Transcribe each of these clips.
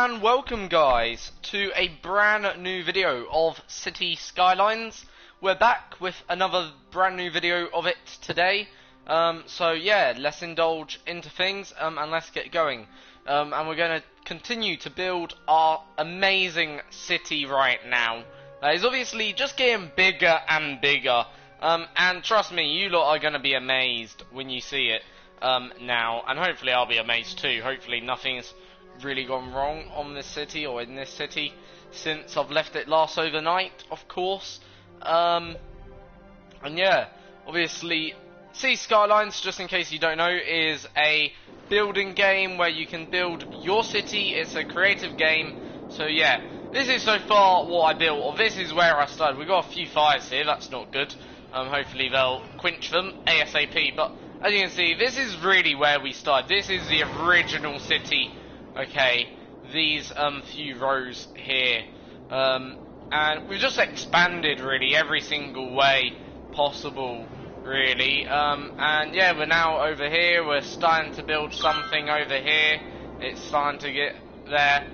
and welcome guys to a brand new video of City Skylines. We're back with another brand new video of it today. So yeah, let's indulge into things and let's get going. And we're going to continue to build our amazing city right now. It's obviously just getting bigger and bigger. And trust me, you lot are going to be amazed when you see it now. And hopefully I'll be amazed too. Hopefully nothing's really gone wrong on this city or in this city since I've left it last overnight, of course. And yeah, obviously City Skylines, just in case you don't know, is a building game where you can build your city. It's a creative game. So yeah, this is so far what I built, or this is where I started. We've got a few fires here, that's not good. Hopefully they'll quench them ASAP, but as you can see, this is really where we started. This is the original city. Okay, these few rows here, and we've just expanded really every single way possible, really. And yeah, we're now over here. We're starting to build something over here. It's starting to get there.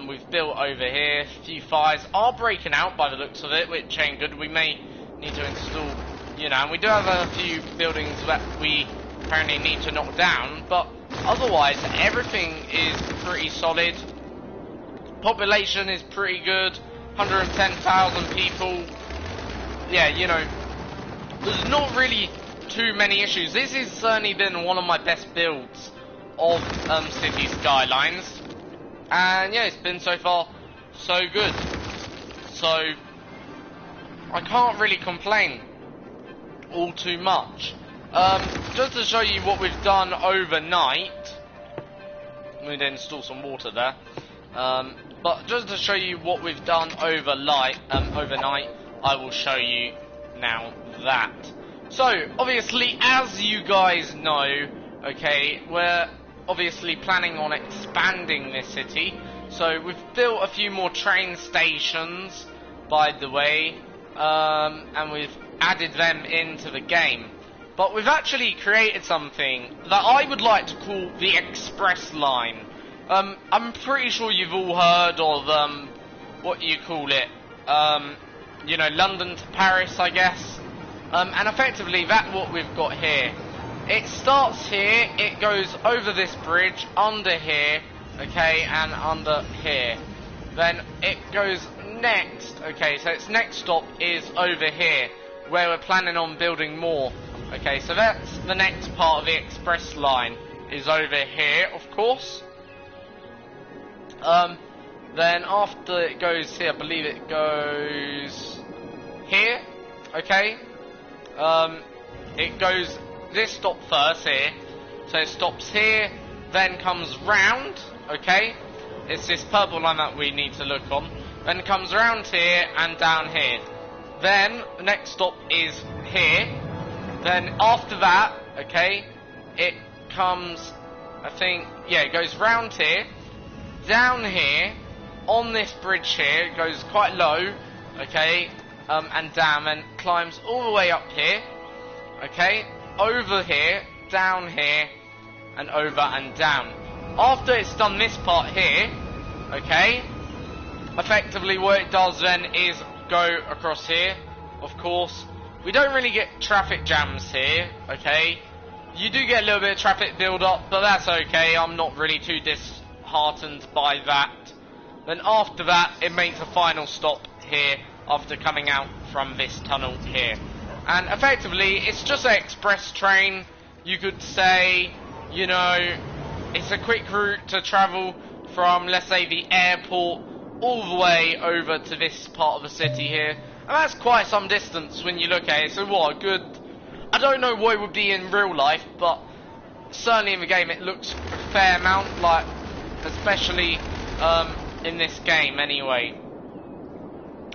We've built over here. A few fires are breaking out by the looks of it, which ain't good. We may need to install, you know, and we do have a few buildings that we apparently need to knock down, but otherwise everything is pretty solid. Population is pretty good, 110,000 people. Yeah, you know, there's not really too many issues. This has certainly been one of my best builds of City Skylines, and yeah, it's been so far so good, so I can't really complain all too much. Just to show you what we've done overnight, we need to install some water there, but just to show you what we've done overnight, I will show you now that. So, obviously, as you guys know, okay, we're obviously planning on expanding this city, so we've built a few more train stations, by the way, and we've added them into the game. But we've actually created something that I would like to call the Express Line. I'm pretty sure you've all heard of, what you call it, you know, London to Paris, I guess. And effectively, that's what we've got here. It starts here, it goes over this bridge, under here, okay, and under here. Then it goes next, okay, so its next stop is over here, where we're planning on building more. Okay, so that's the next part of the express line, is over here, of course. Then after it goes here, I believe it goes here, okay. It goes this stop first here, so it stops here, then comes round, okay. It's this purple line that we need to look on. Then comes around here and down here. Then the next stop is here. Then after that, okay, it comes, I think, yeah, it goes round here, down here, on this bridge here, it goes quite low, okay, and down, and climbs all the way up here, okay, over here, down here, and over and down. After it's done this part here, okay, effectively what it does then is go across here, of course. We don't really get traffic jams here, okay. You do get a little bit of traffic build up, but that's okay. I'm not really too disheartened by that. Then after that, it makes a final stop here after coming out from this tunnel here. And effectively, it's just an express train, you could say. You know, it's a quick route to travel from, let's say, the airport all the way over to this part of the city here. And that's quite some distance when you look at it. So what, a good, I don't know what it would be in real life, but certainly in the game it looks a fair amount, like, especially in this game anyway.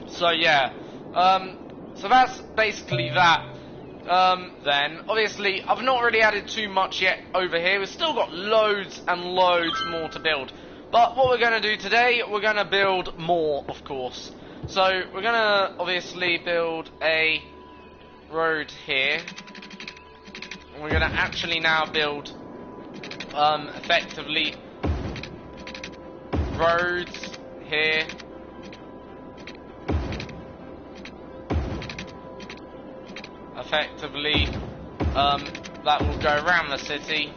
So yeah, so that's basically that. Then obviously I've not really added too much yet over here. We've still got loads and loads more to build. But what we're going to do today, we're going to build more, of course. So we're going to obviously build a road here. We're going to actually now build effectively roads here. Effectively, that will go around the city.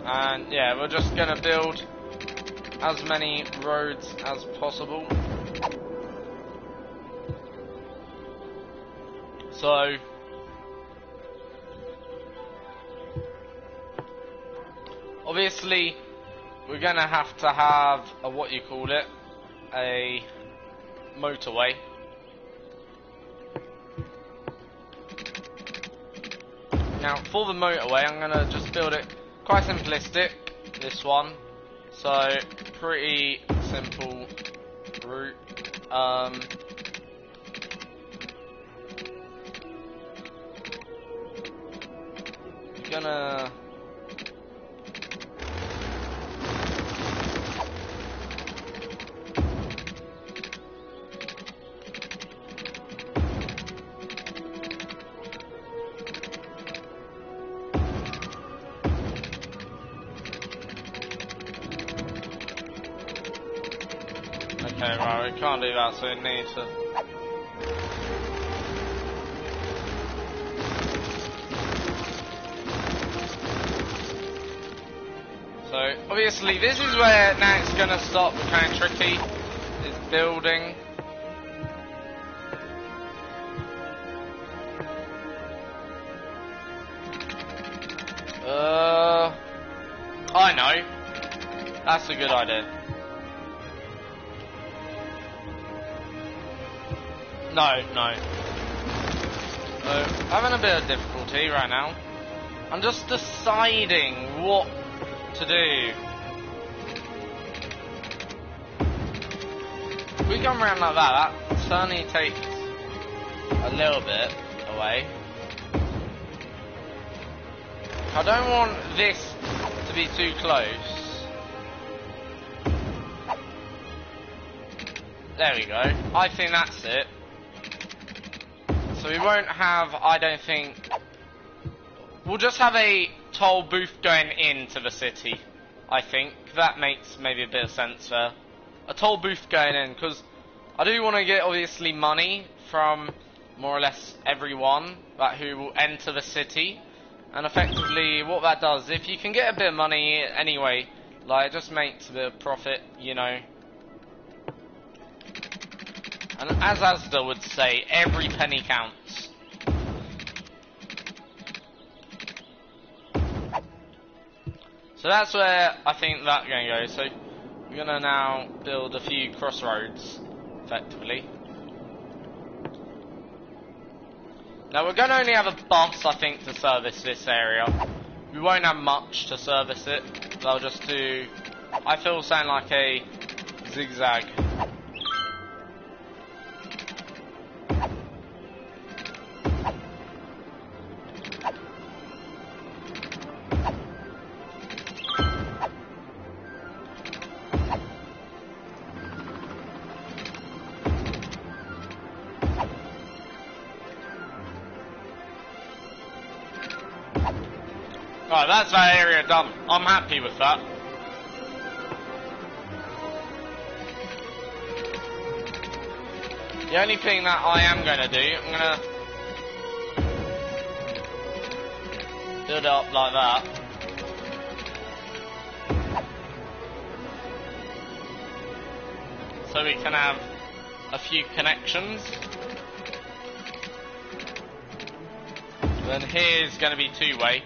And yeah, we're just gonna build as many roads as possible. So obviously we're gonna have to have a a motorway. Now for the motorway, I'm gonna just build it quite simplistic, this one. So pretty simple route. Gonna okay, right, we can't do that, so we need to. So obviously this is where now it's gonna stop becoming tricky, is building. I know. That's a good idea. No. Having a bit of difficulty right now. I'm just deciding what to do. If we come around like that, that certainly takes a little bit away. I don't want this to be too close. There we go. I think that's it. So we won't have, I don't think, we'll just have a toll booth going into the city. I think that makes maybe a bit of sense there. A toll booth going in, because I do want to get obviously money from more or less everyone who will enter the city. And effectively what that does, if you can get a bit of money anyway, like it just makes a bit of profit, you know. And as Asda would say, every penny counts. So that's where I think that's going to go. So we're going to now build a few crossroads, effectively. Now we're going to only have a bus, I think, to service this area. We won't have much to service it. They'll just do, I feel, something like a zigzag. Right, that's that area done. I'm happy with that. The only thing that I am going to do, I'm going to build it up like that. So we can have a few connections. Then here's going to be two-way.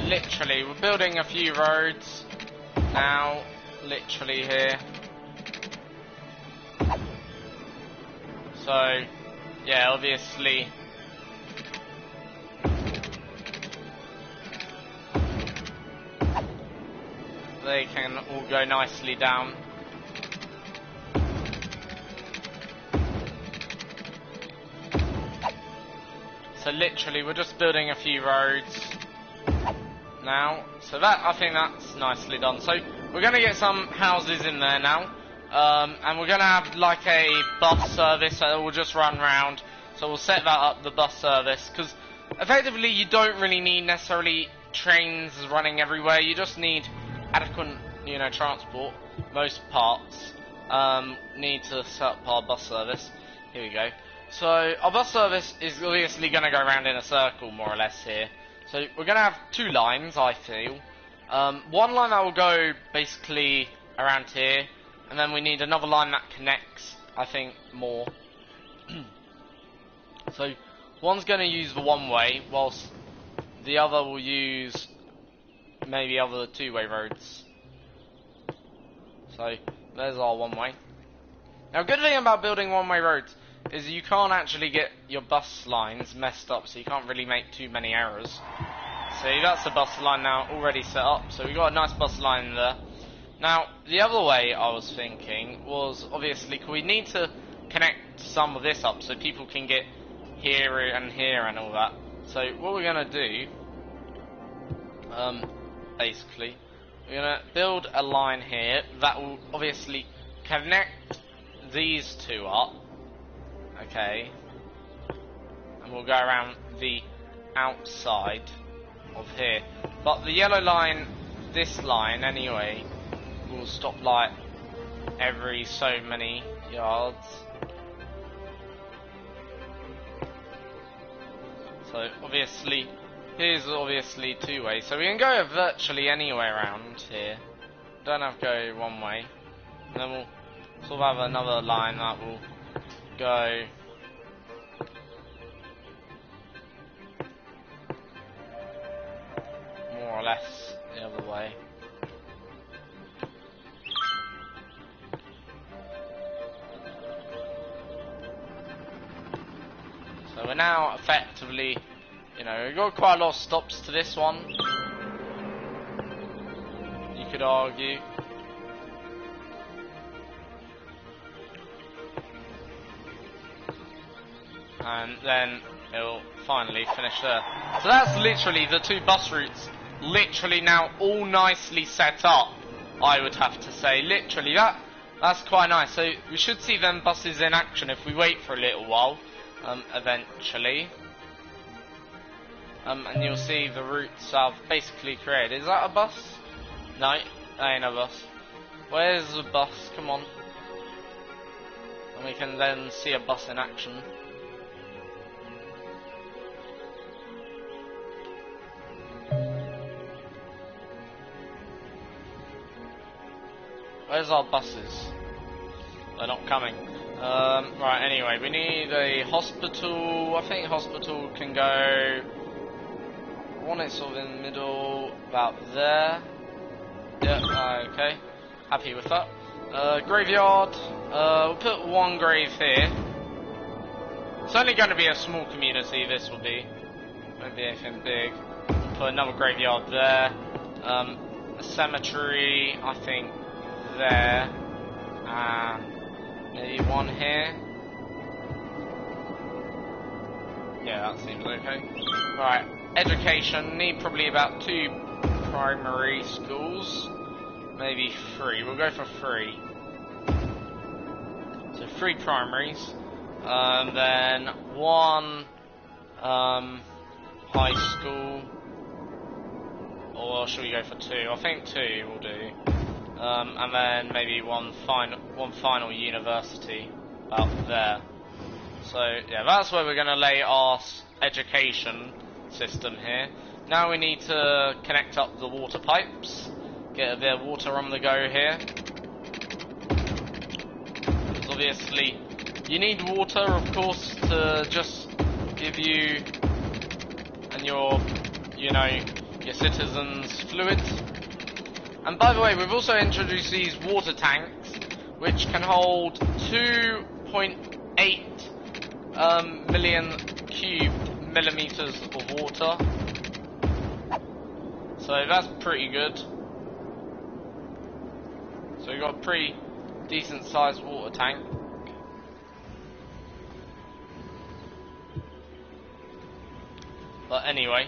Literally, we're building a few roads now, literally here. So, yeah, obviously. they can all go nicely down. So literally we're just building a few roads now. So that, I think that's nicely done. So we're going to get some houses in there now. And we're going to have like a bus service that will just run round. So we'll set that up, the bus service, because effectively you don't really need necessarily trains running everywhere. You just need adequate, you know, transport. Most parts need to set up our bus service. Here we go. So our bus service is obviously going to go around in a circle more or less here. So we're going to have two lines, I feel. One line that will go basically around here, and then we need another line that connects, I think, more. So one's going to use the one way, whilst the other will use maybe other two-way roads. So there's our one way. Now, good thing about building one-way roads is you can't actually get your bus lines messed up, so you can't really make too many errors. See, that's the bus line now already set up, so we've got a nice bus line there. Now, the other way I was thinking was, obviously, we need to connect some of this up so people can get here and all that. So what we're going to do, basically, we're going to build a line here that will obviously connect these two up. Okay, and we'll go around the outside of here, but the yellow line, this line anyway, will stop like every so many yards. So obviously here's obviously two ways, so we can go virtually anywhere around here, don't have to go one way, and then we'll sort of have another line that will go more or less the other way. So we're now effectively, you know, we've got quite a lot of stops to this one, you could argue. And then it'll finally finish there. So that's literally the two bus routes, literally now all nicely set up, I would have to say. Literally, that's quite nice. So we should see them buses in action if we wait for a little while, eventually. And you'll see the routes I've basically created. Is that a bus? No, that ain't a bus. Where's the bus? Come on. And we can then see a bus in action. Where's our buses? They're not coming. Right, anyway, we need a hospital. I think hospital can go... I want it sort of in the middle, about there. Yeah, okay. Happy with that. Graveyard. We'll put one grave here. It's only going to be a small community, this will be. Won't be anything big. Put another graveyard there. A cemetery, I think, there, maybe one here. Yeah, that seems okay. Right, education, need probably about 2 primary schools, maybe 3, we'll go for 3. So 3 primaries, then 1 high school, or should we go for 2? I think 2 will do. And then maybe one final university up there. So yeah, that's where we're going to lay our education system here. Now we need to connect up the water pipes, get a bit of water on the go here. Because obviously you need water, of course, to just give you and your, you know, your citizens fluid. And by the way, we've also introduced these water tanks, which can hold 2.8 million cubed millimeters of water. So that's pretty good. So we've got a pretty decent sized water tank. But anyway,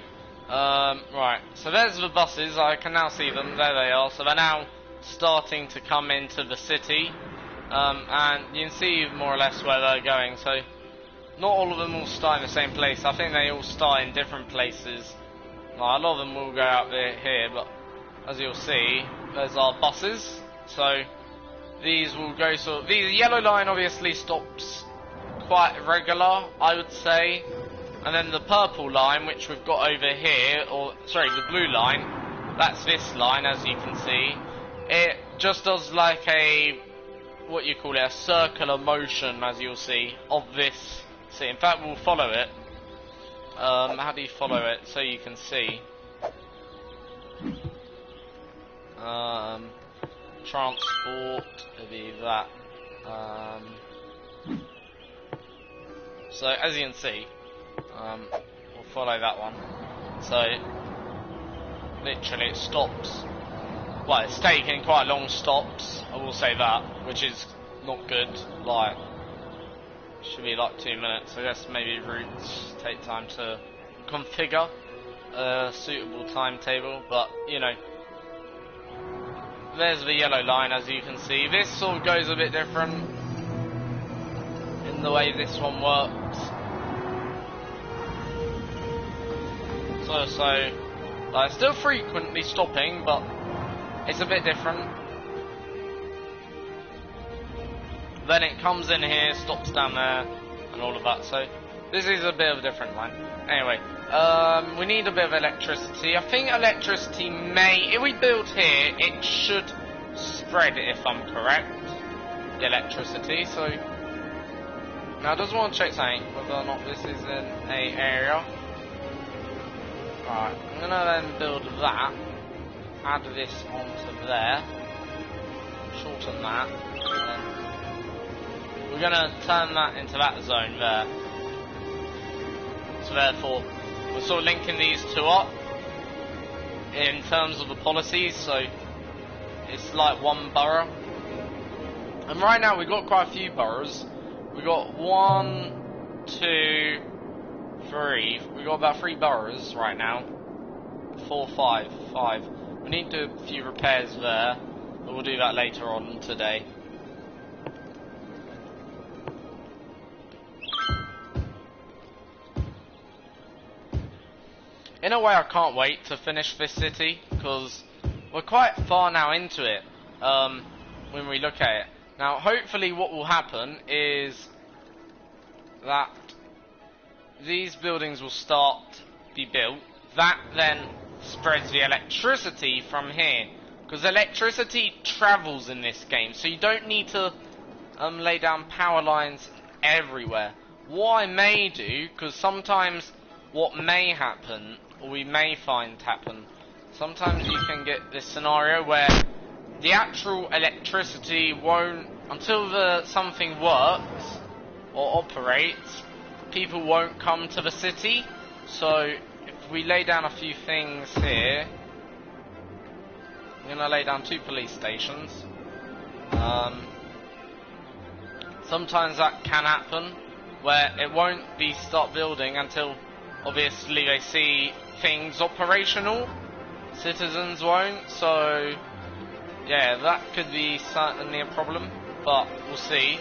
right, so there's the buses. I can now see them. There they are. So they're now starting to come into the city, and you can see more or less where they're going. So not all of them will start in the same place. I think they all start in different places. Well, a lot of them will go out there here, but as you'll see, there's our buses. So these will go the yellow line obviously stops quite regular, I would say. And then the purple line, which we've got over here, or sorry, the blue line, that's this line, as you can see. It just does like a, what you call it, a circular motion, as you'll see, of this. See, in fact, we'll follow it. How do you follow it? So you can see. Transport, it'll be that. So, as you can see, we'll follow that one. So, literally it stops. Well, it's taking quite long stops, I will say that, which is not good. Like, should be like 2 minutes. I guess maybe routes take time to configure a suitable timetable, but you know, there's the yellow line, as you can see. This sort of goes a bit different in the way this one works. So still frequently stopping, but it's a bit different. Then it comes in here, stops down there, and all of that. So this is a bit of a different line. Anyway, we need a bit of electricity. I think electricity may, if we build here, it should spread, if I'm correct, the electricity. So now I just want to check something, whether or not this is in a area. Right, I'm gonna then build that, add this onto there, shorten that, and then we're gonna turn that into that zone there. So therefore, we're sort of linking these two up in terms of the policies, so it's like one borough. And right now we've got quite a few boroughs. We've got 1, 2, 3. We've got about 3 boroughs right now. 4, 5. We need to do a few repairs there, but we'll do that later on today. In a way, I can't wait to finish this city, because we're quite far now into it, when we look at it. Now, hopefully what will happen is that these buildings will start to be built. That then spreads the electricity from here, because electricity travels in this game, so you don't need to lay down power lines everywhere. What I may do, because sometimes what may happen, or we may find happen, sometimes you can get this scenario where the actual electricity won't, until something works or operates, people won't come to the city. So if we lay down a few things here, I'm going to lay down 2 police stations. Sometimes that can happen, where it won't be start building until obviously they see things operational. Citizens won't, so yeah, that could be certainly a problem, but we'll see.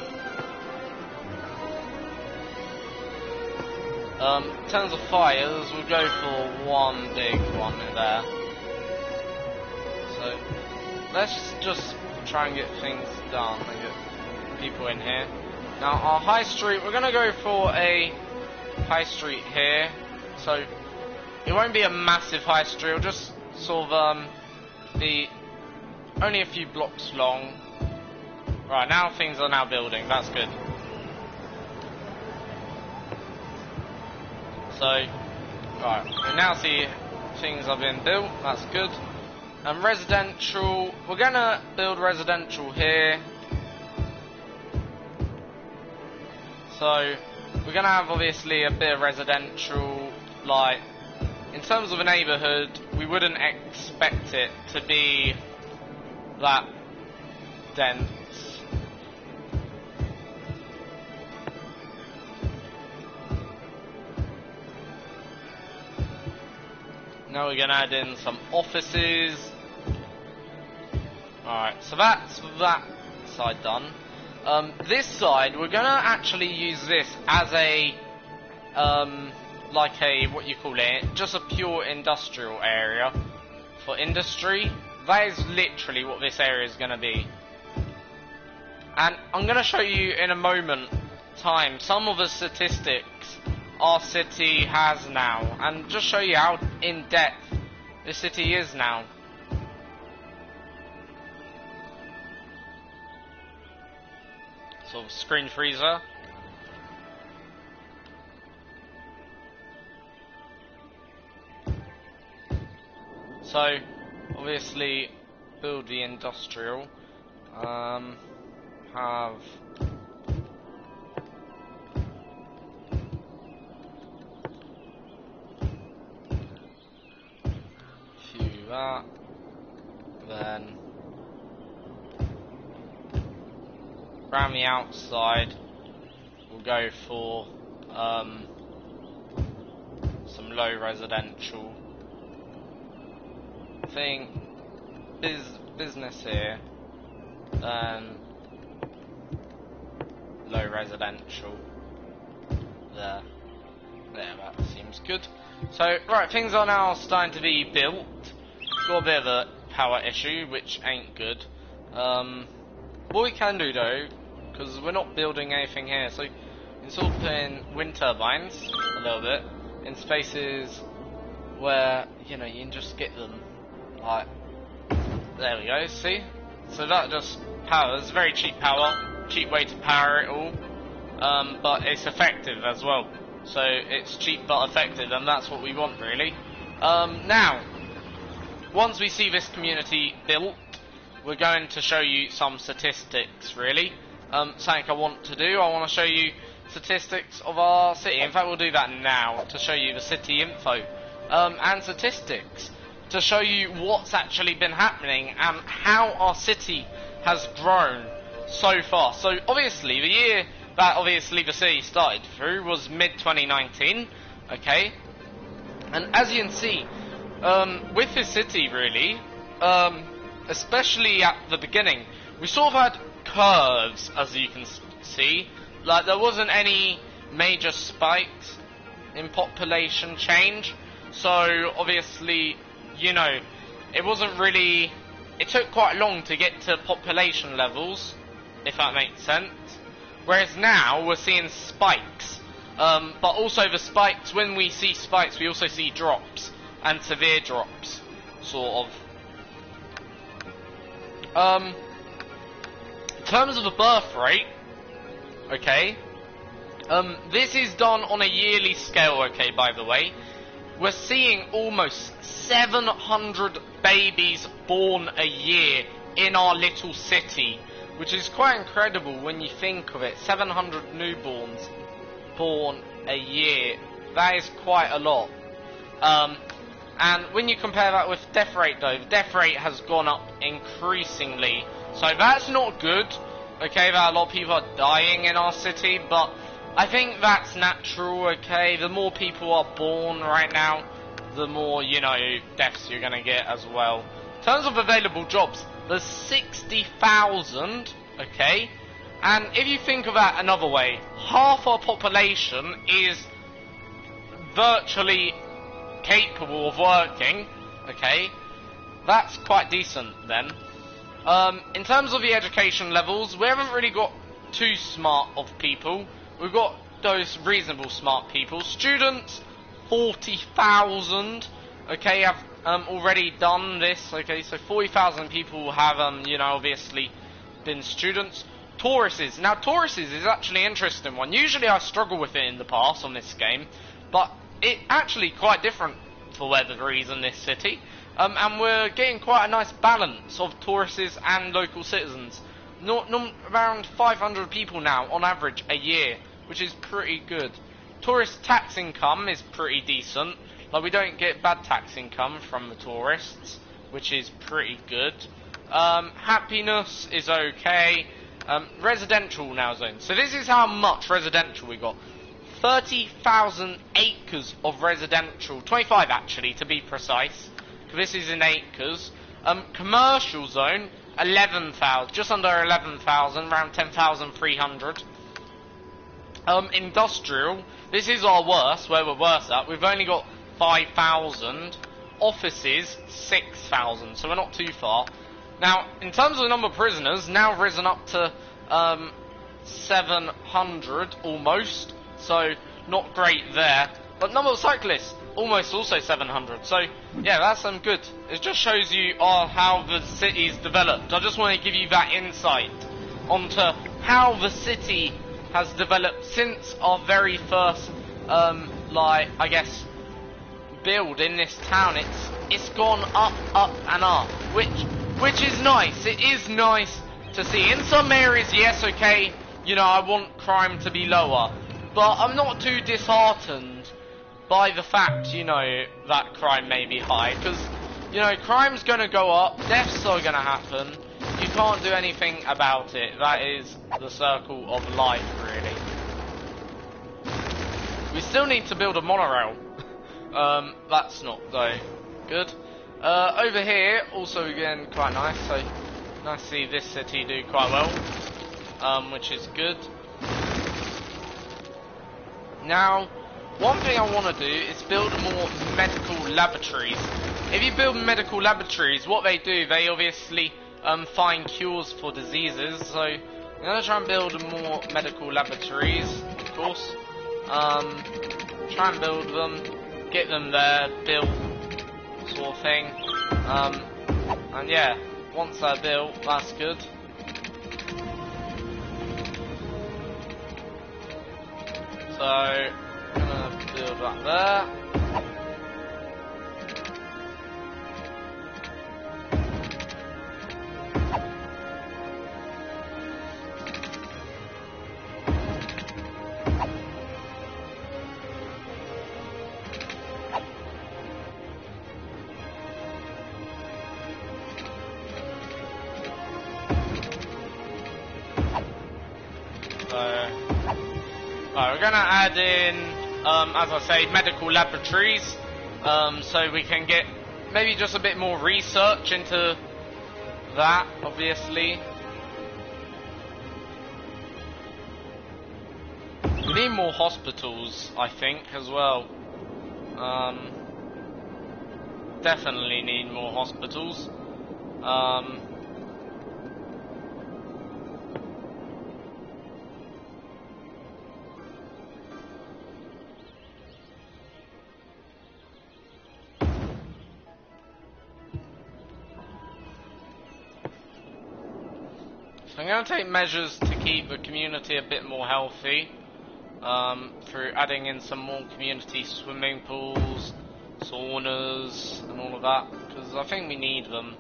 In terms of fires, we'll go for one big one in there. So let's just try and get things done and get people in here. Now our high street, we're going to go for a high street here. So it won't be a massive high street, it'll just sort of be only a few blocks long. Right, now things are now building, that's good. So, right, we now see things have been built, that's good. And residential, we're gonna build residential here. So, we're gonna have obviously a bit of residential, like, in terms of a neighbourhood, we wouldn't expect it to be that dense. Now we're gonna add in some offices. Alright, so that's that side done. This side, we're gonna actually use this as a, like a, what you call it, just a pure industrial area for industry. That is literally what this area is gonna be. And I'm gonna show you in a moment time some of the statistics our city has now, and just show you how in depth the city is now. Sort of screen freezer. So obviously build the industrial. Have few that, then around the outside we'll go for some low residential. I think business here, then low residential there. That seems good. So right, things are now starting to be built. Got a bit of a power issue, which ain't good. What we can do though, because we're not building anything here, so you can sort of put in wind turbines a little bit in spaces where, you know, you can just get them like, there we go, see? So that just powers, very cheap power, cheap way to power it all, but it's effective as well. So it's cheap but effective, and that's what we want really. Now, once we see this community built, we're going to show you some statistics really. Something I want to do, I want to show you statistics of our city. In fact, we'll do that now to show you the city info and statistics, to show you what's actually been happening and how our city has grown so far. So obviously the year that obviously the city started through was mid-2019, okay? And as you can see, with this city really, especially at the beginning, we sort of had curves, as you can see. Like, there wasn't any major spikes in population change, so obviously, you know, it wasn't really, it took quite long to get to population levels, if that makes sense. Whereas now we're seeing spikes, but also the spikes, when we see spikes we also see drops, and severe drops, sort of. In terms of the birth rate, okay, this is done on a yearly scale, okay, by the way. We're seeing almost 700 babies born a year in our little city, which is quite incredible when you think of it. 700 newborns born a year, that is quite a lot. And when you compare that with death rate though, the death rate has gone up increasingly, so that's not good, okay, that a lot of people are dying in our city, but I think that's natural, okay. The more people are born right now, the more, you know, deaths you're gonna get as well. In terms of available jobs, there's 60,000, okay, and if you think of that another way, half our population is virtually capable of working, okay, that's quite decent then. In terms of the education levels, we haven't really got too smart of people. We've got those reasonable smart people. Students, 40,000, okay, have already done this, okay, so 40,000 people have, you know, obviously been students. Tauruses, now Tauruses is actually an interesting one. Usually I struggle with it in the past on this game, but it actually quite different for weatherries in this city. And we're getting quite a nice balance of Tauruses and local citizens. Around 500 people now on average a year, which is pretty good. Tourist tax income is pretty decent. Like, we don't get bad tax income from the tourists, which is pretty good. Happiness is okay. Residential now zone. So this is how much residential we got. 30,000 acres of residential. 25 actually, to be precise. This is in acres. Commercial zone, 11,000. Just under 11,000, around 10,300. Industrial, this is our worst, where we're worse at. We've only got 5,000. Offices, 6,000, so we're not too far. Now, in terms of the number of prisoners, now risen up to 700 almost, so not great there. But number of cyclists, almost also 700, so yeah, that's good. It just shows you how the city's developed. I just want to give you that insight onto how the city has developed since our very first, I guess, build in this town. It's gone up and up, which is nice. It is nice to see. In some areas, yes, okay, you know, I want crime to be lower, but I'm not too disheartened by the fact, you know, that crime may be high, because, you know, crime's gonna go up, deaths are gonna happen, you can't do anything about it. That is the circle of life, really. We still need to build a monorail. That's not though good. Over here, also again quite nice. So nice to see this city do quite well, which is good. Now, one thing I want to do is build more medical laboratories. If you build medical laboratories, what they do, they obviously find cures for diseases. So I'm gonna try and build more medical laboratories, of course. Try and build them. Get them there, built, sort of thing. And yeah, once they're built, that's good. So, I'm gonna build that there. We're gonna add in, as I say, medical laboratories, so we can get maybe just a bit more research into that, obviously. We need more hospitals, I think, as well. Definitely need more hospitals. So I'm going to take measures to keep the community a bit more healthy, through adding in some more community swimming pools, saunas and all of that, because I think we need them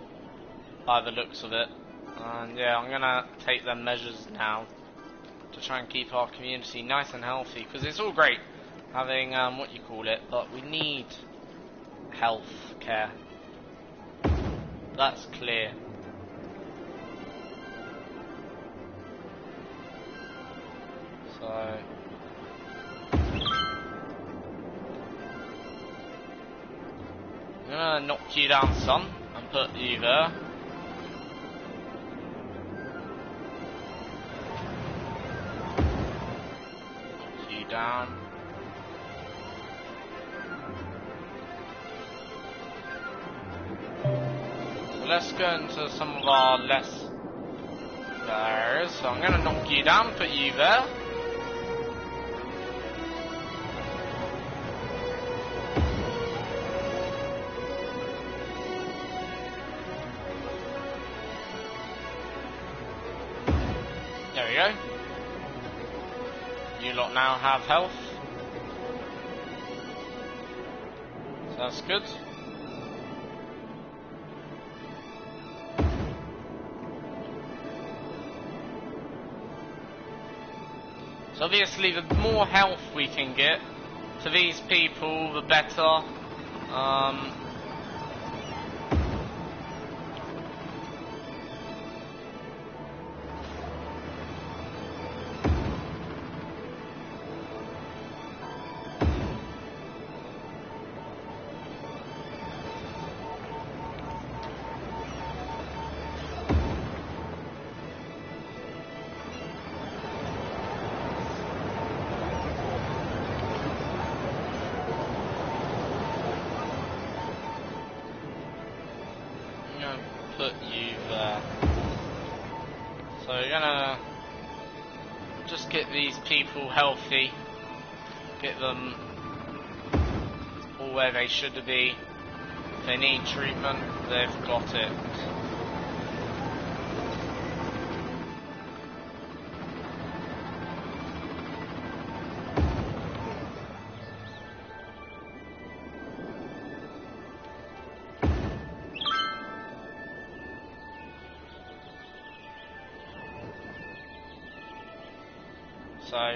by the looks of it. And yeah, I'm going to take them measures now to try and keep our community nice and healthy, because it's all great having, but we need health care. That's clear. So I'm gonna knock you down, son, and put you there. Knock you down. So let's go into some of our less there. So I'm gonna knock you down, put you there. There we go. You lot now have health. So that's good. So obviously the more health we can get to these people, the better. there. So we're gonna just get these people healthy, get them all where they should be. If they need treatment, they've got it. So,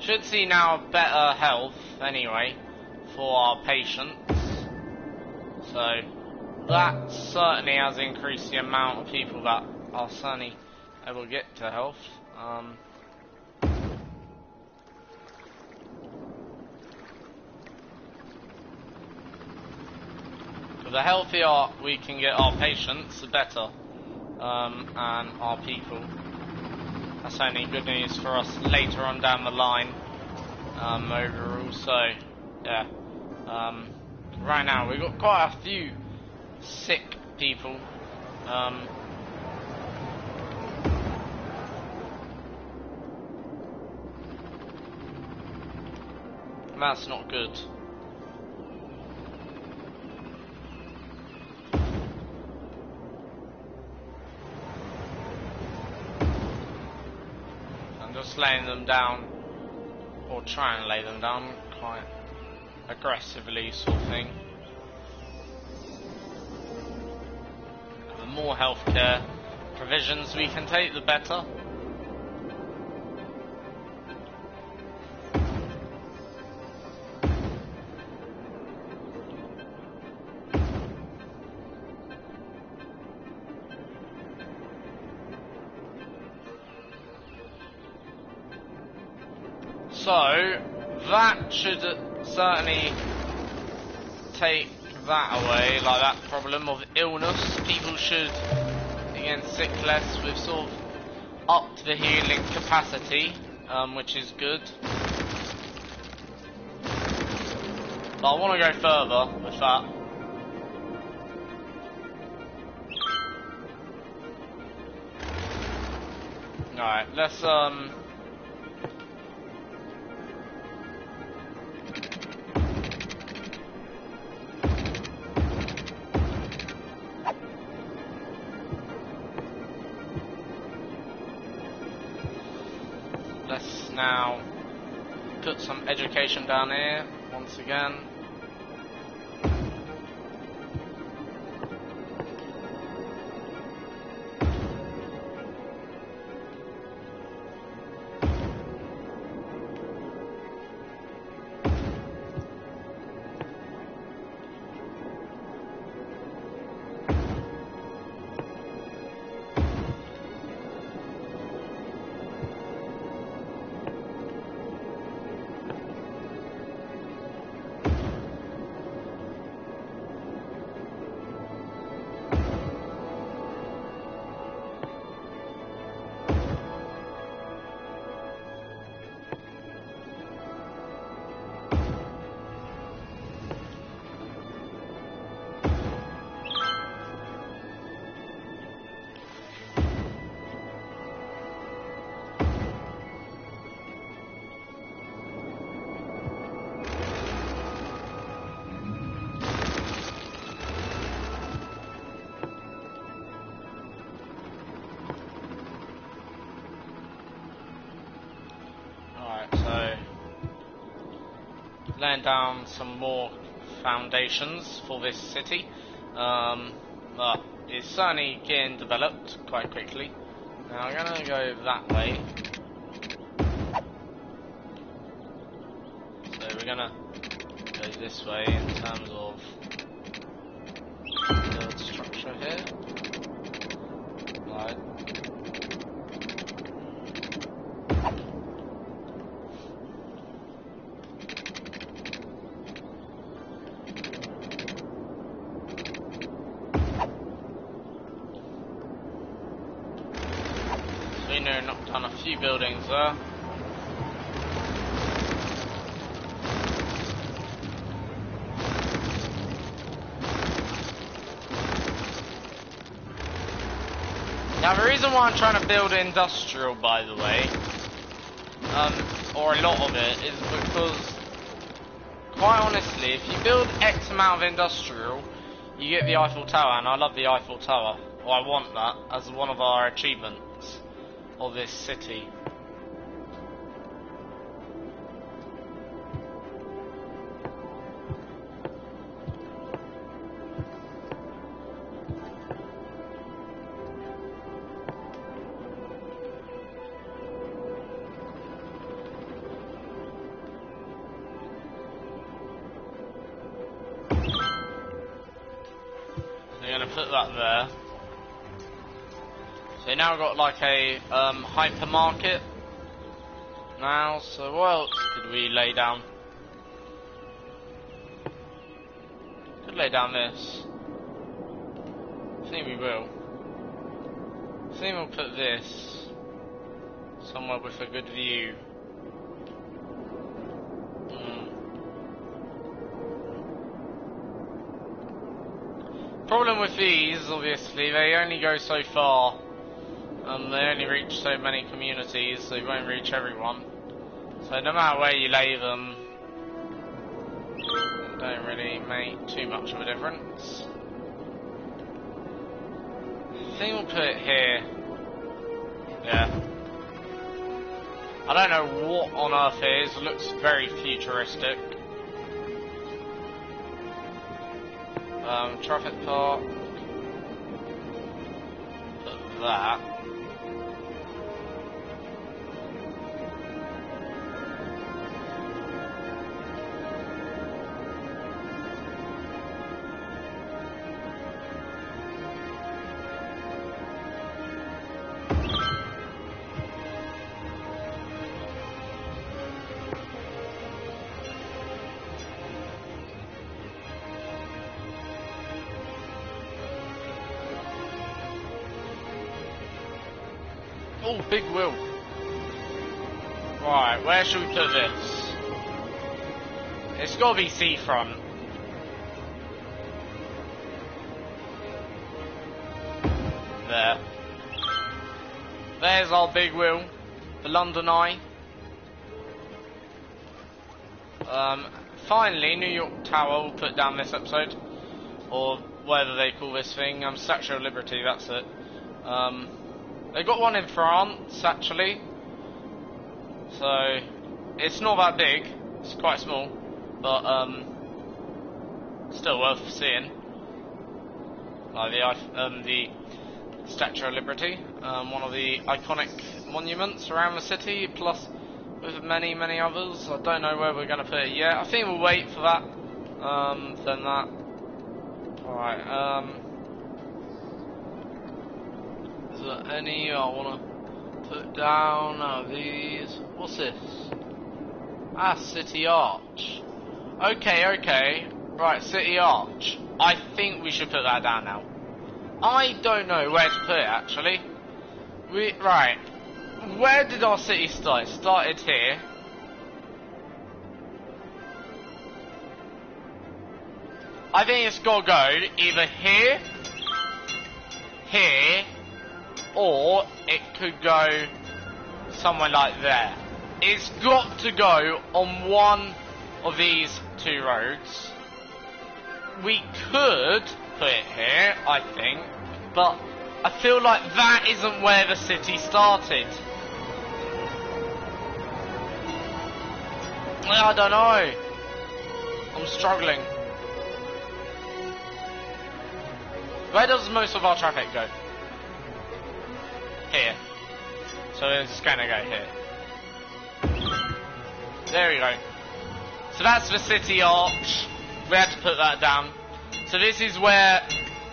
should see now better health anyway for our patients. So, that certainly has increased the amount of people that are certainly able to get to health. The healthier we can get our patients, the better, and our people. That's only good news for us later on down the line, overall. So, yeah. Right now we've got quite a few sick people. That's not good. Just laying them down, or trying to lay them down quite aggressively, sort of thing. The more healthcare provisions we can take, the better. So, that should certainly take that away, like that problem of illness. People should be getting sick less. We've sort of upped the healing capacity, which is good. But I want to go further with that. Alright, let's now put some education down here once again. Laying down some more foundations for this city, but it's certainly getting developed quite quickly. Now I'm gonna go that way, so we're gonna go this way in terms of the structure here. Right. Knocked down a few buildings there. Now the reason why I'm trying to build industrial, by the way, or a lot of it, is because, quite honestly, if you build X amount of industrial, you get the Eiffel Tower, and I love the Eiffel Tower. Or I want that as one of our achievements of this city. Put that there. So now we've got like a hypermarket now. So what else could we lay down? Could lay down this. I think we will. I think we'll put this somewhere with a good view. Problem with these, obviously, they only go so far. They only reach so many communities, so you won't reach everyone. So no matter where you lay them, don't really make too much of a difference. I think we'll put it here. Yeah. I don't know what on earth it is. It looks very futuristic. Traffic park. Put that. Oh, big wheel. Right, where should we put this? It's got to be seafront. There. There's our big wheel. The London Eye. Finally, New York Tower will put down this episode. Or whatever they call this thing. Statue of Liberty, that's it. They got one in France, actually. So, it's not that big. It's quite small. But, still worth seeing. Like the Statue of Liberty. One of the iconic monuments around the city, plus with many, many others. I don't know where we're going to put it yet. I think we'll wait for that. Then that. Alright, is there any I want to put down out of these? What's this? City Arch. Okay. Right, City Arch. I think we should put that down now. I don't know where to put it, actually. Right. Where did our city start? It started here. I think it's got to go either here, here, or it could go somewhere like there. It's got to go on one of these two roads. We could put it here, I think, but I feel like that isn't where the city started. I don't know. I'm struggling. Where does most of our traffic go? Here. So it's gonna go here. There we go. So that's the city arch. We had to put that down. So this is where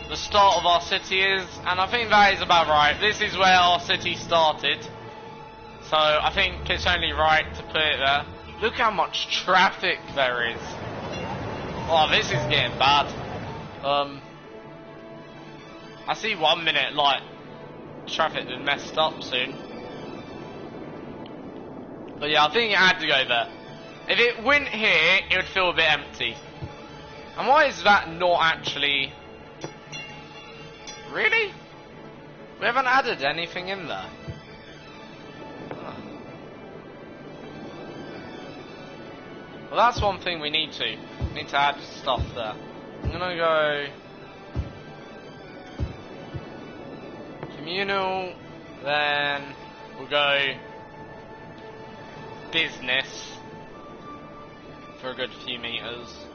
the start of our city is, and I think that is about right. This is where our city started. So I think it's only right to put it there. Look how much traffic there is. Oh, this is getting bad. I see 1 minute, like, traffic is messed up soon. But yeah, I think it had to go there. If it went here, it would feel a bit empty. And why is that not actually... Really? We haven't added anything in there. Huh. Well, that's one thing we need to. We need to add stuff there. I'm gonna go communal, then we'll go business for a good few meters.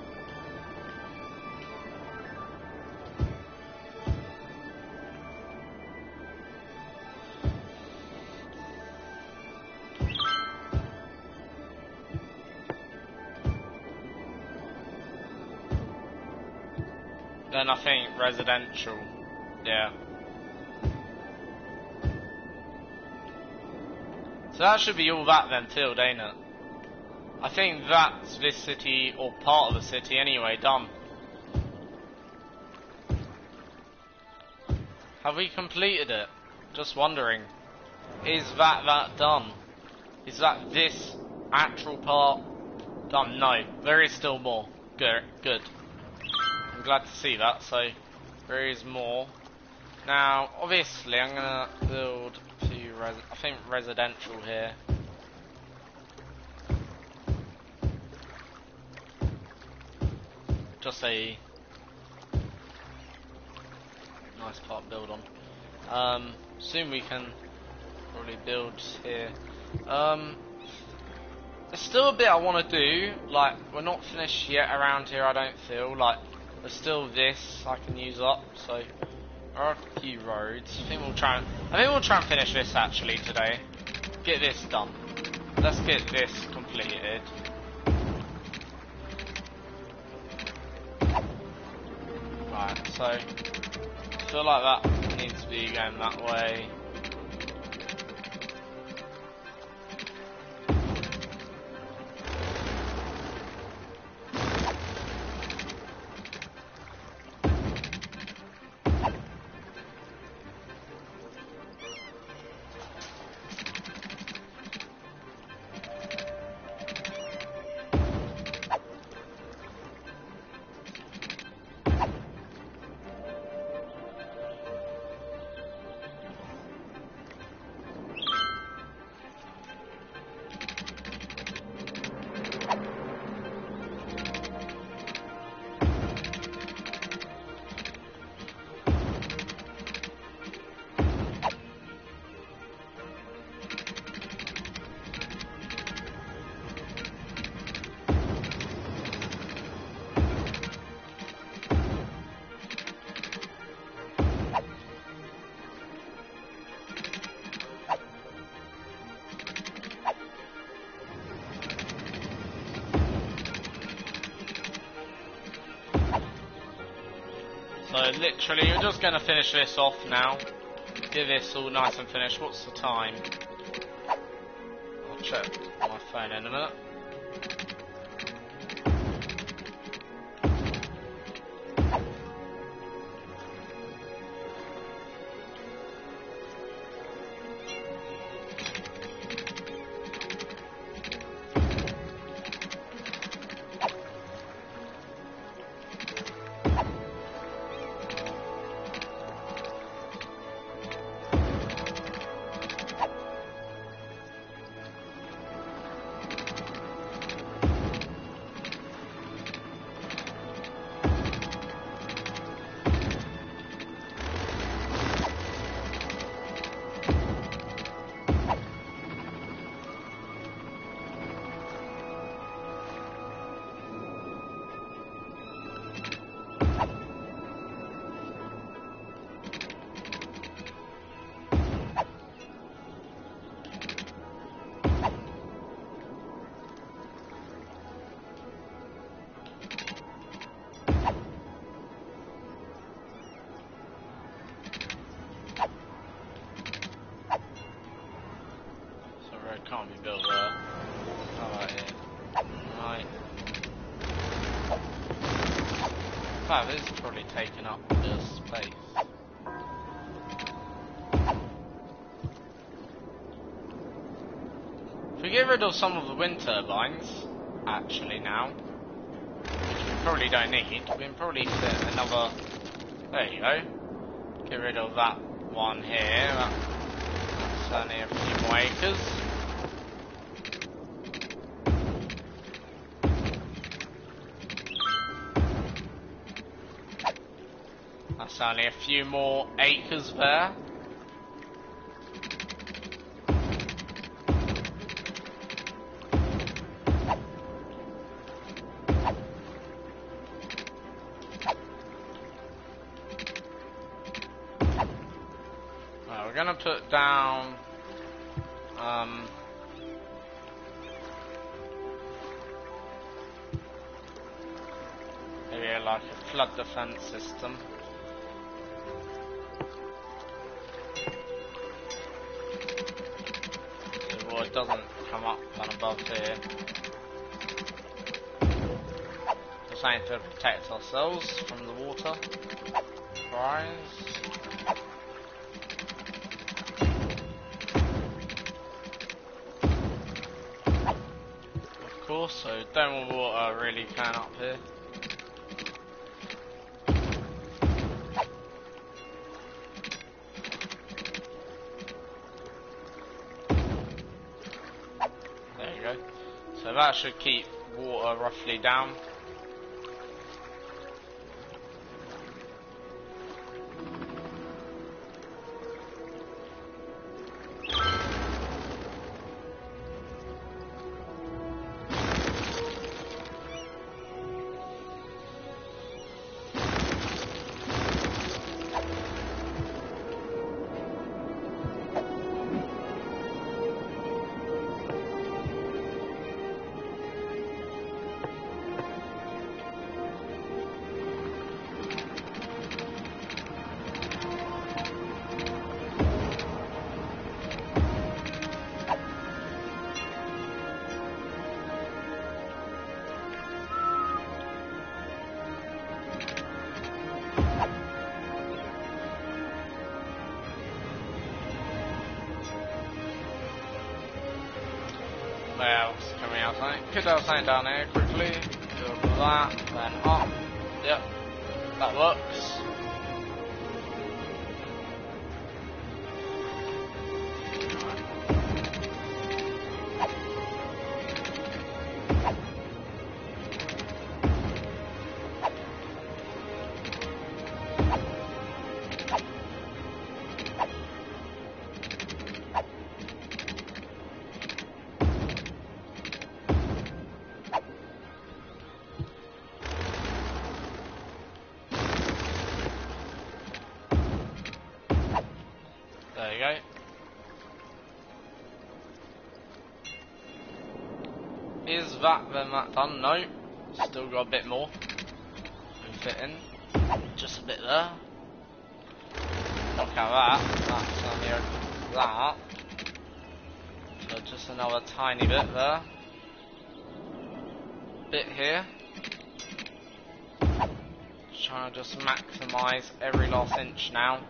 Then I think residential, yeah. So that should be all that then filled, ain't it? I think that's this city, or part of the city anyway, done. Have we completed it? Just wondering. Is that done? Is that this actual part done? No, there is still more. Good. I'm glad to see that, so there is more. Now, obviously, I'm gonna build a few I think residential here. Just a nice part to build on. Soon we can probably build here. There's still a bit I want to do. Like, we're not finished yet around here. I don't feel like there's still this I can use up. So there are a few roads. I think we'll try and finish this actually today. Get this done. Let's get this completed. Right, so I feel like that needs to be going that way. So literally, we're just going to finish this off now. Get this all nice and finished. What's the time? I'll check my phone in a minute. Can't be built there. How about here? Right. Wow, this is probably taking up a bit of space. If we get rid of some of the wind turbines, actually now, which we probably don't need, we can probably fit another. There you go. Get rid of that one here. That's only a few more acres. That's only a few more acres there. Well, we're gonna put down maybe like a flood defense system. So water doesn't come up and above here. Just trying to protect ourselves from the water. Rise. Of course, so don't want water really coming up here. There you go. So that should keep water roughly down. What else can we have something? Could have something down here quickly. Do that, then up. Yep, that works. There you go. Is that then that done? No. Still got a bit more. We fit in. Just a bit there. Look at that. That's only open that. So just another tiny bit there. Bit here. Trying to just maximise every last inch now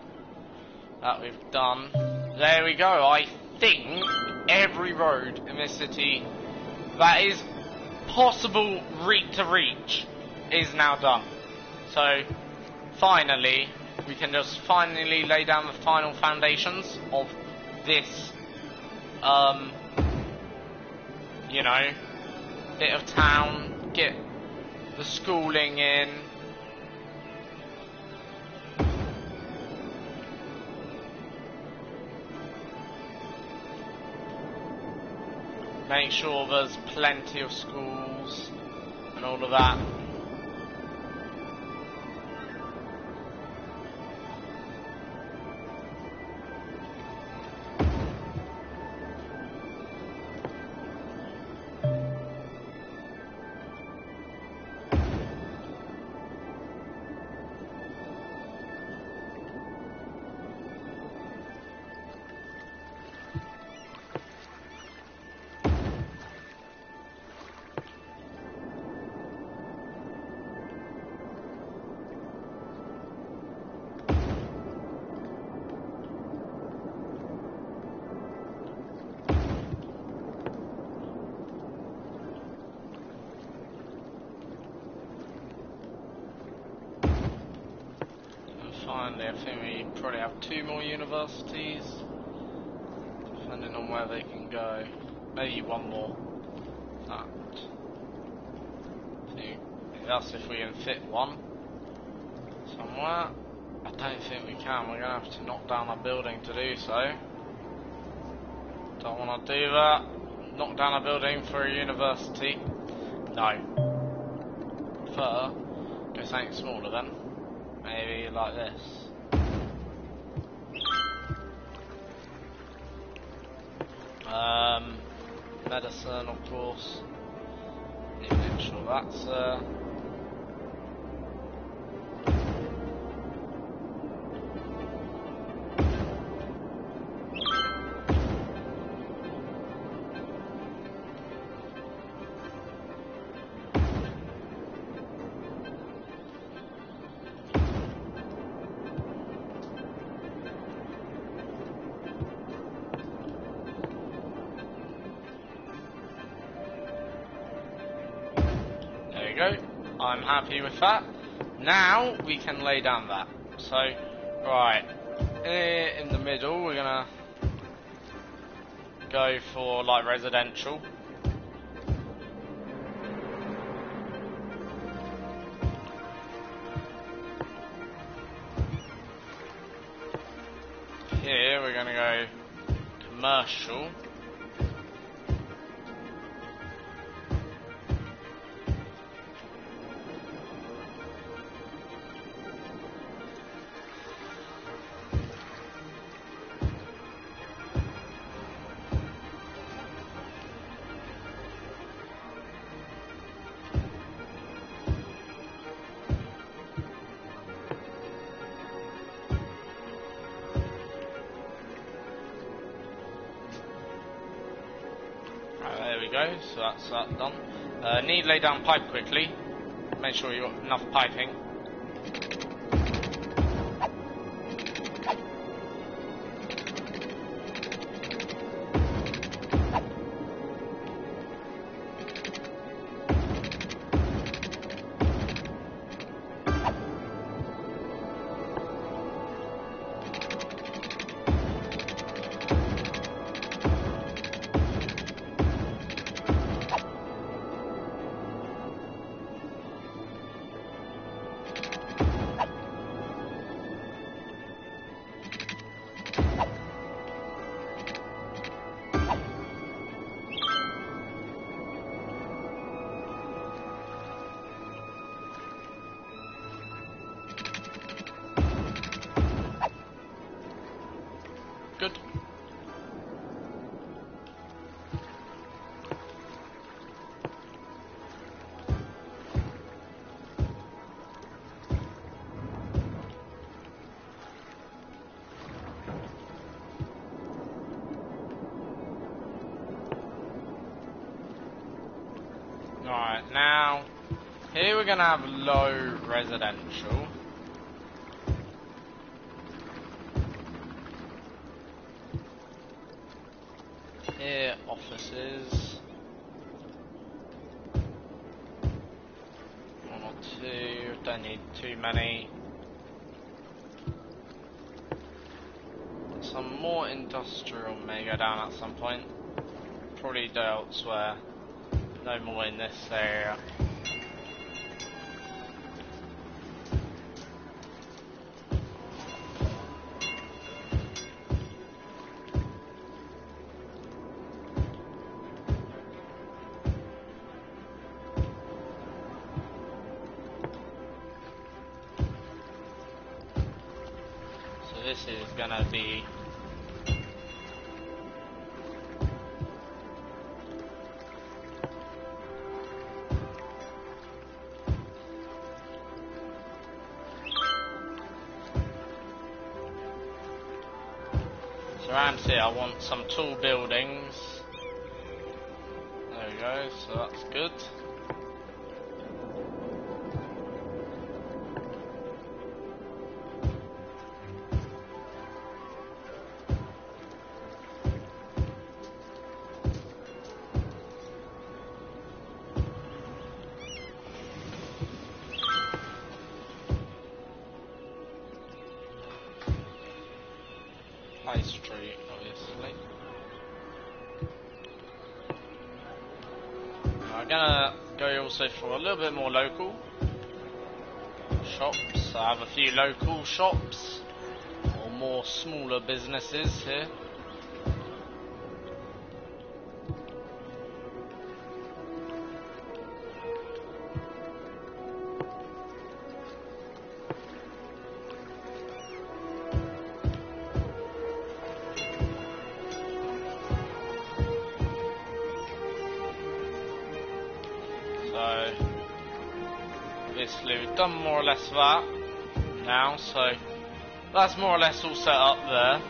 that we've done. There we go. I think every road in this city that is possible to reach is now done. So finally, we can just finally lay down the final foundations of this, you know, bit of town, get the schooling in. Make sure there's plenty of schools and all of that. handy. I think we probably have 2 more universities, depending on where they can go. Maybe 1 more. That. I think that's if we can fit one somewhere. I don't think we can. We're gonna have to knock down a building to do so. Don't want to do that. Knock down a building for a university. No. Prefer go something smaller then. Maybe like this. Medicine, of course. Need to make sure that's go. I'm happy with that. Now we can lay down that. So, right, here in the middle we're gonna go for like residential. Here we're gonna go commercial. There we go, so that's that done. Need to lay down pipe quickly. Make sure you've got enough piping. Good. Alright, now here we're gonna have low residential. Here, offices. 1 or 2, don't need too many. Some more industrial may go down at some point. Probably do elsewhere. No more in this area. This is gonna be so around here I want some tall buildings. There we go, so that's good. gonna go also for a little bit more local shops. I have a few local shops or more smaller businesses here. So obviously we've done more or less that now, so that's more or less all set up there.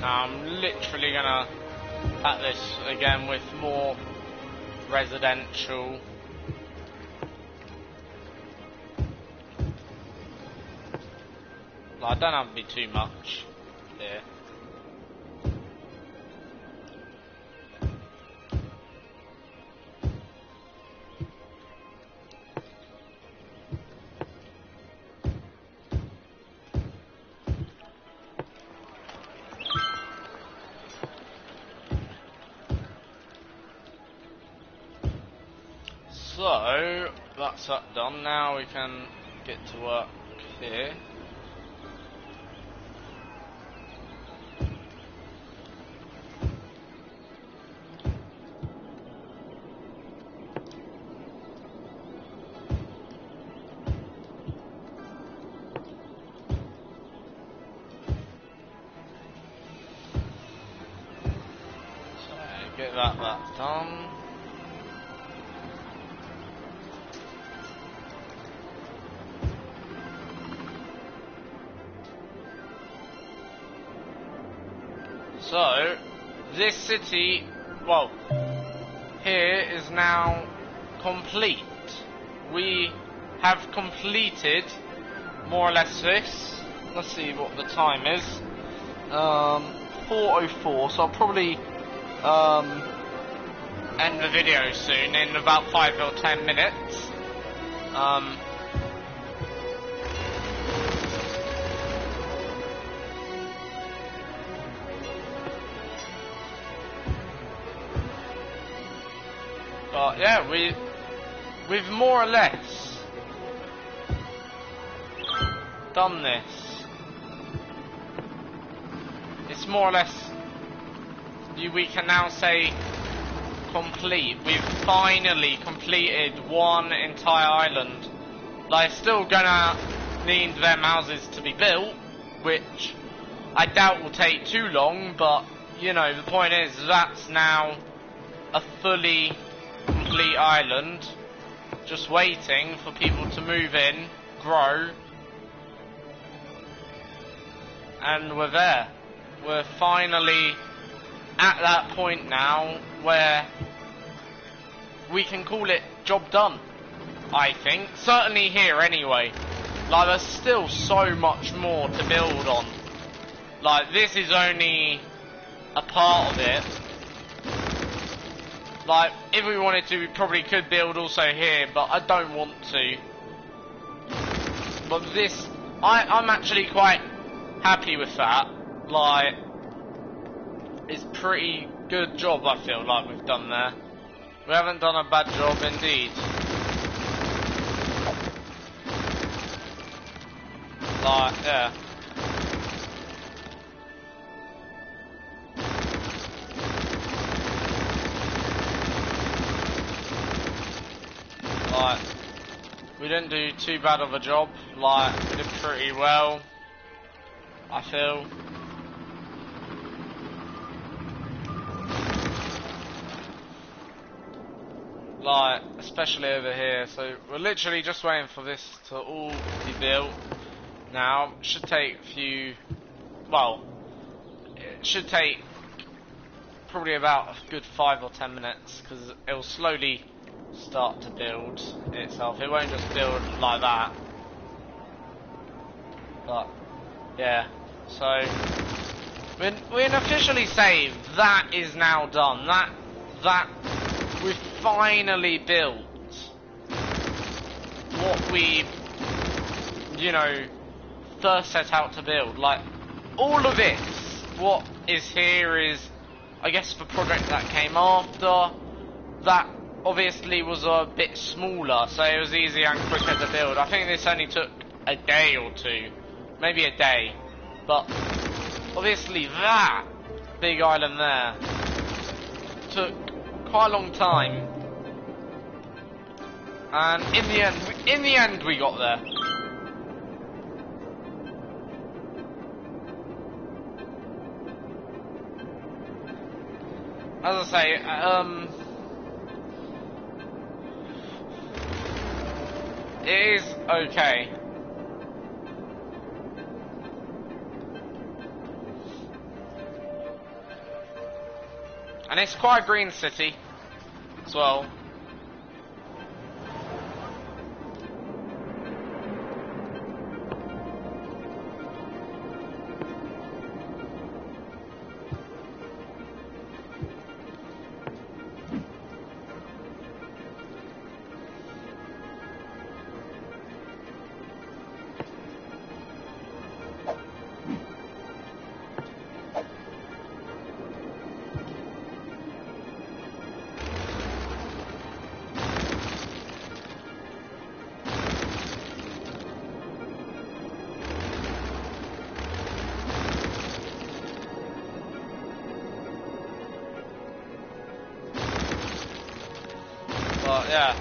Now I'm literally gonna pack this again with more residential. I don't have to be too much here. So that's that done. Now we can get to work here. So get that done. So, this city, well, here is now complete. We have completed more or less this. Let's see what the time is. 4:04, so I'll probably end the video soon in about 5 or 10 minutes. But yeah, we've more or less done this. It's more or less, we can now say complete. We've finally completed one entire island. Like, still gonna need them houses to be built, which I doubt will take too long, but you know, the point is that's now a fully complete island, just waiting for people to move in, grow, and we're there. We're finally at that point now where we can call it job done, I think. Certainly here anyway. Like, there's still so much more to build on. Like, this is only a part of it. Like, if we wanted to, we probably could build also here, but I don't want to. But this, I'm actually quite happy with that. Like, it's pretty good job, I feel like we've done there. We haven't done a bad job indeed. Like, yeah. Like, we didn't do too bad of a job. Like, we did pretty well, I feel. Like, especially over here. So we're literally just waiting for this to all be built. Now, should take a few, well, it should take probably about a good 5 or 10 minutes, because it will slowly start to build itself. It won't just build like that. But, yeah, so, we're officially saved. That is now done. That, we've finally built what we, you know, first set out to build. Like, all of this, what is here is, I guess, the project that came after. That obviously was a bit smaller, so it was easier and quicker to build. I think this only took a day or two, maybe a day, but obviously that big island there took quite a long time, and in the end we got there. As I say, it is okay. And it's quite a green city as well. But yeah,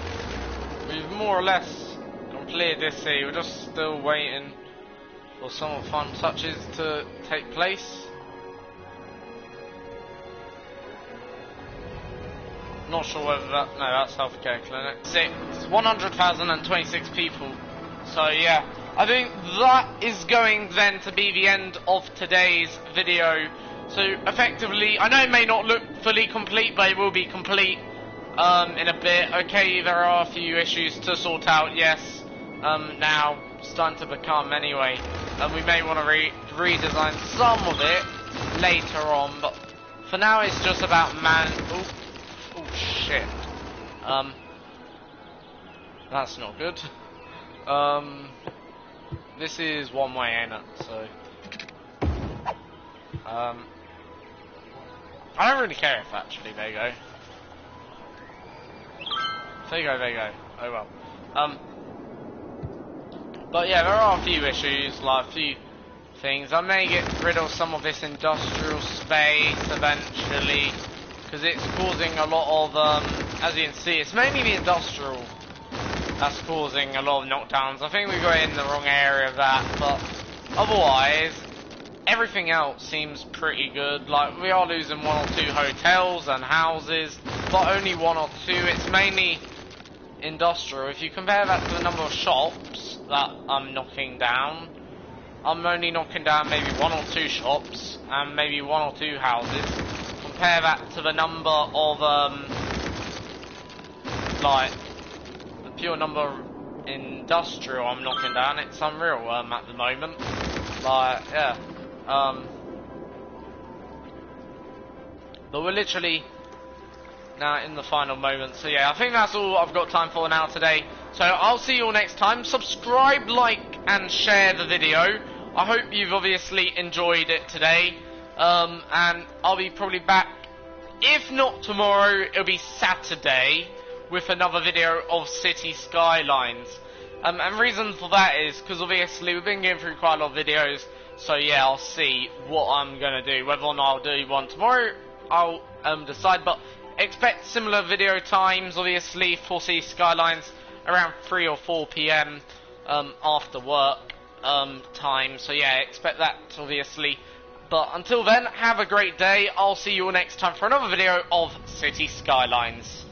we've more or less completed this city. We're just still waiting for some of the fun touches to take place. Not sure whether that, no, that's healthcare clinic. 100,026 people. So yeah, I think that is going then to be the end of today's video. So effectively, I know it may not look fully complete, but it will be complete in a bit. Okay, there are a few issues to sort out, yes. Now, starting to become anyway. We may want to redesign some of it later on, but for now it's just about oh shit. That's not good. This is one way, ain't it? So, I don't really care if actually they go. There you go, there you go. Oh well. But yeah, there are a few issues, like a few things. I may get rid of some of this industrial space eventually, because it's causing a lot of, as you can see, it's mainly the industrial that's causing a lot of knockdowns. I think we got in the wrong area of that, but otherwise, everything else seems pretty good. Like, we are losing 1 or 2 hotels and houses, but only 1 or 2. It's mainly industrial. If you compare that to the number of shops that I'm knocking down, I'm only knocking down maybe 1 or 2 shops and maybe 1 or 2 houses. Compare that to the number of like the pure number of industrial I'm knocking down. It's unreal at the moment. Like, yeah. But we're literally now in the final moments. So yeah, I think that's all I've got time for now today. So I'll see you all next time. Subscribe, like, and share the video. I hope you've obviously enjoyed it today. And I'll be probably back, if not tomorrow, it'll be Saturday, with another video of City Skylines. And reason for that is because obviously we've been going through quite a lot of videos. So yeah, I'll see what I'm gonna do. Whether or not I'll do one tomorrow, I'll decide. But expect similar video times, obviously, for City Skylines around 3 or 4 PM after work time. So yeah, expect that obviously. But until then, have a great day. I'll see you all next time for another video of City Skylines.